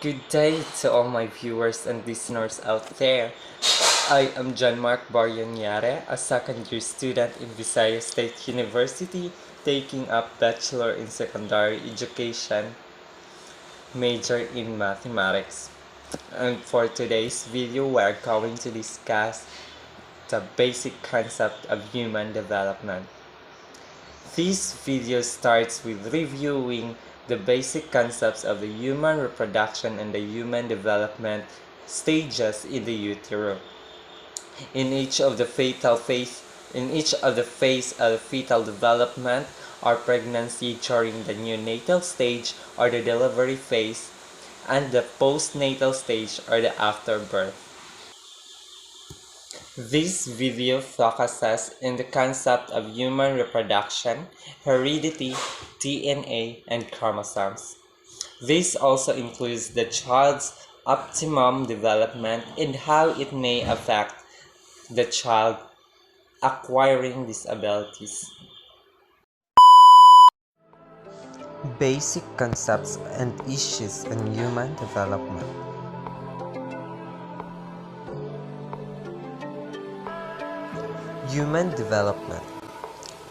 Good day to all my viewers and listeners out there. I am John Mark Barrionyare, a second-year student in Visayas State University, taking up Bachelor in Secondary Education, major in Mathematics. And for today's video, we're going to discuss the basic concept of human development. This video starts with reviewing the basic concepts of the human reproduction and the human development stages in the utero. In each of the phase of the fetal development or pregnancy during the neonatal stage or the delivery phase, and the postnatal stage or the afterbirth. This video focuses on the concept of human reproduction, heredity, DNA, and chromosomes. This also includes the child's optimum development and how it may affect the child acquiring these abilities. Basic concepts and issues in human development. Human development.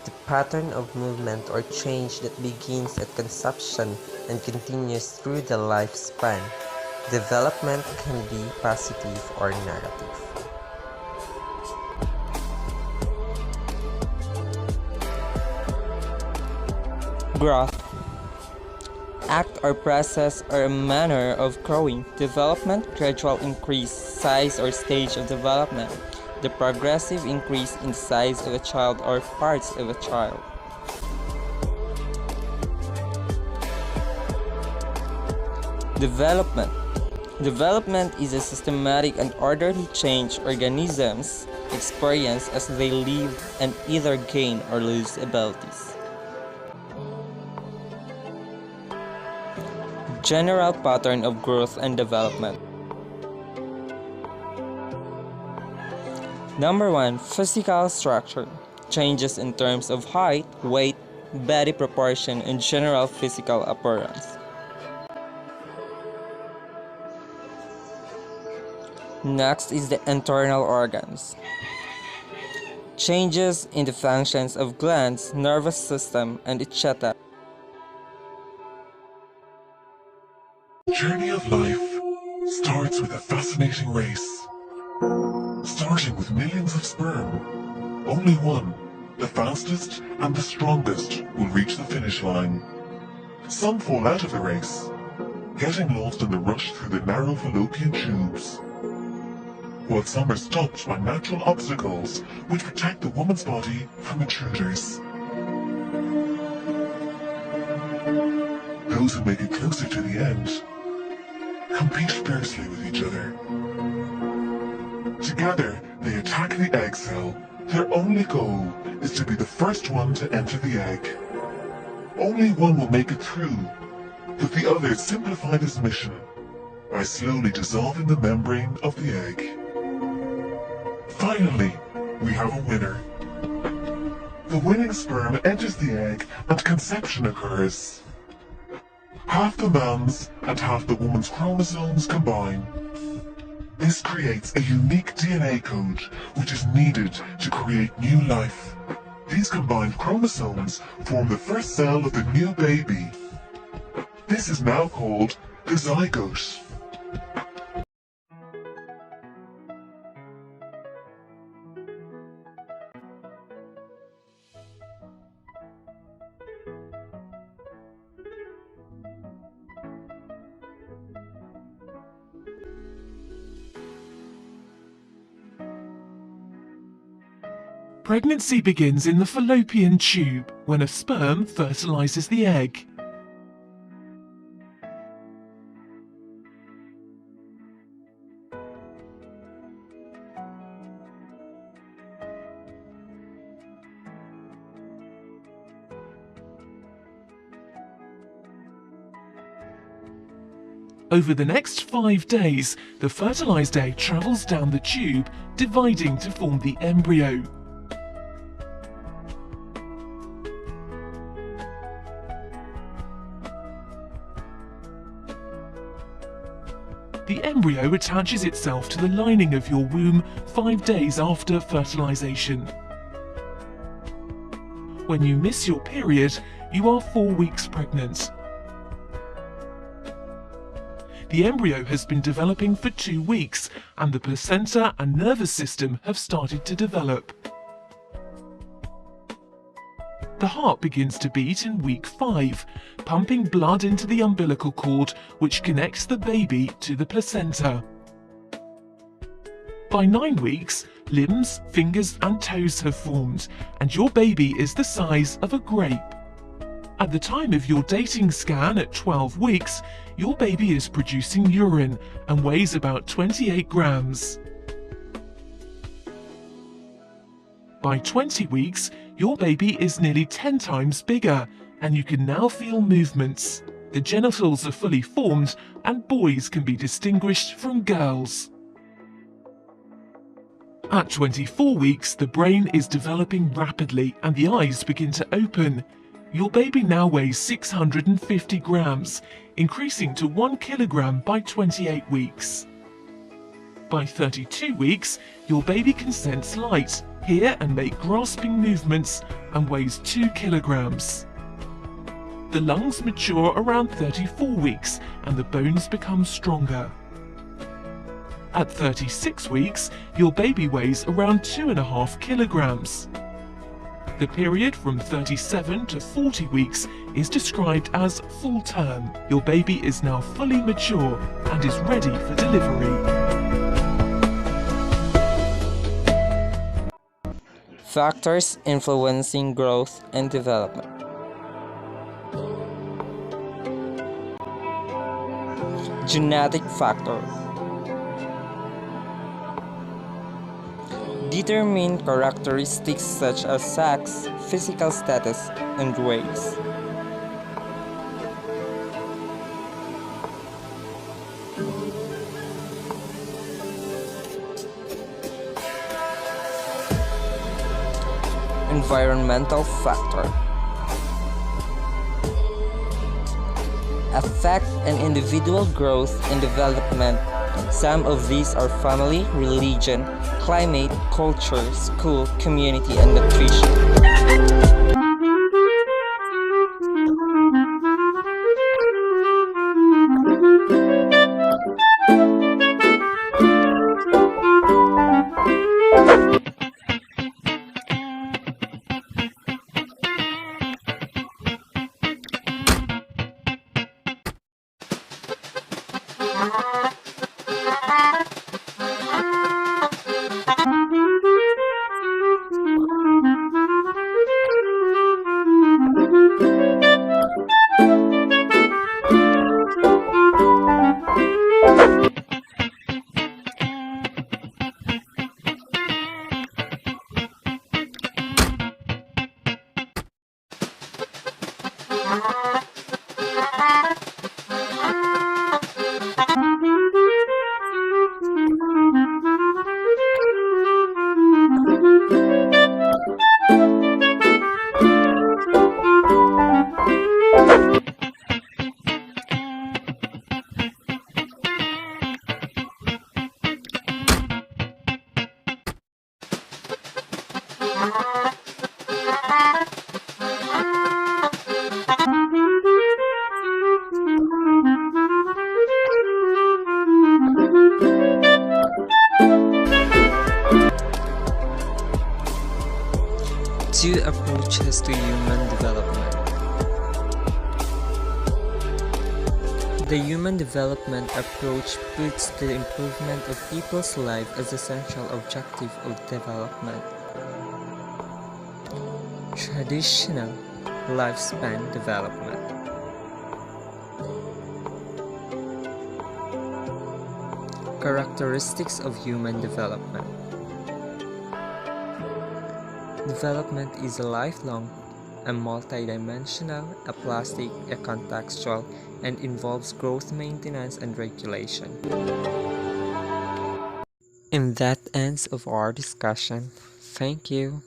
The pattern of movement or change that begins at conception and continues through the lifespan. Development can be positive or negative. Growth. Act or process or a manner of growing. Development, gradual increase, size or stage of development. The progressive increase in size of a child or parts of a child. Development. Development is a systematic and orderly change organisms experience as they live and either gain or lose abilities. General pattern of growth and development. Number 1. Physical structure. Changes in terms of height, weight, body proportion, and general physical appearance. Next is the internal organs. Changes in the functions of glands, nervous system, and etc. The journey of life starts with a fascinating race. Starting with millions of sperm, only one, the fastest and the strongest, will reach the finish line. Some fall out of the race, getting lost in the rush through the narrow fallopian tubes, while some are stopped by natural obstacles which protect the woman's body from intruders. Those who make it closer to the end compete fiercely with each other. Together, they attack the egg cell. Their only goal is to be the first one to enter the egg. Only one will make it through, but the others simplify this mission by slowly dissolving the membrane of the egg. Finally, we have a winner. The winning sperm enters the egg and conception occurs. Half the man's and half the woman's chromosomes combine. This creates a unique DNA code which is needed to create new life. These combined chromosomes form the first cell of the new baby. This is now called the zygote. Pregnancy begins in the fallopian tube when a sperm fertilizes the egg. Over the next 5 days, the fertilized egg travels down the tube, dividing to form the embryo. the embryo attaches itself to the lining of your womb 5 days after fertilization. When you miss your period, you are 4 weeks pregnant. The embryo has been developing for 2 weeks, and the placenta and nervous system have started to develop. The heart begins to beat in week 5, pumping blood into the umbilical cord, which connects the baby to the placenta. By 9 weeks, limbs, fingers and toes have formed, and your baby is the size of a grape. At the time of your dating scan at 12 weeks, your baby is producing urine and weighs about 28 grams. By 20 weeks, your baby is nearly 10 times bigger, and you can now feel movements. The genitals are fully formed, and boys can be distinguished from girls. At 24 weeks, the brain is developing rapidly and the eyes begin to open. Your baby now weighs 650 grams, increasing to 1 kilogram by 28 weeks. By 32 weeks, your baby can sense light, hear and make grasping movements, and weighs 2 kilograms. The lungs mature around 34 weeks and the bones become stronger. At 36 weeks, your baby weighs around 2.5 kilograms. The period from 37 to 40 weeks is described as full term. Your baby is now fully mature and is ready for delivery. Factors influencing growth and development. Genetic factors determine characteristics such as sex, physical status, and race. Environmental factor affect an individual growth and development. Some of these are family, religion, climate, culture, school, community, and nutrition. Two approaches to human development. The human development approach puts the improvement of people's life as essential objective of development. Traditional lifespan development. Characteristics of human development. Development is a lifelong, a multidimensional, a plastic, a contextual, and involves growth, maintenance, and regulation. And that ends of our discussion. Thank you.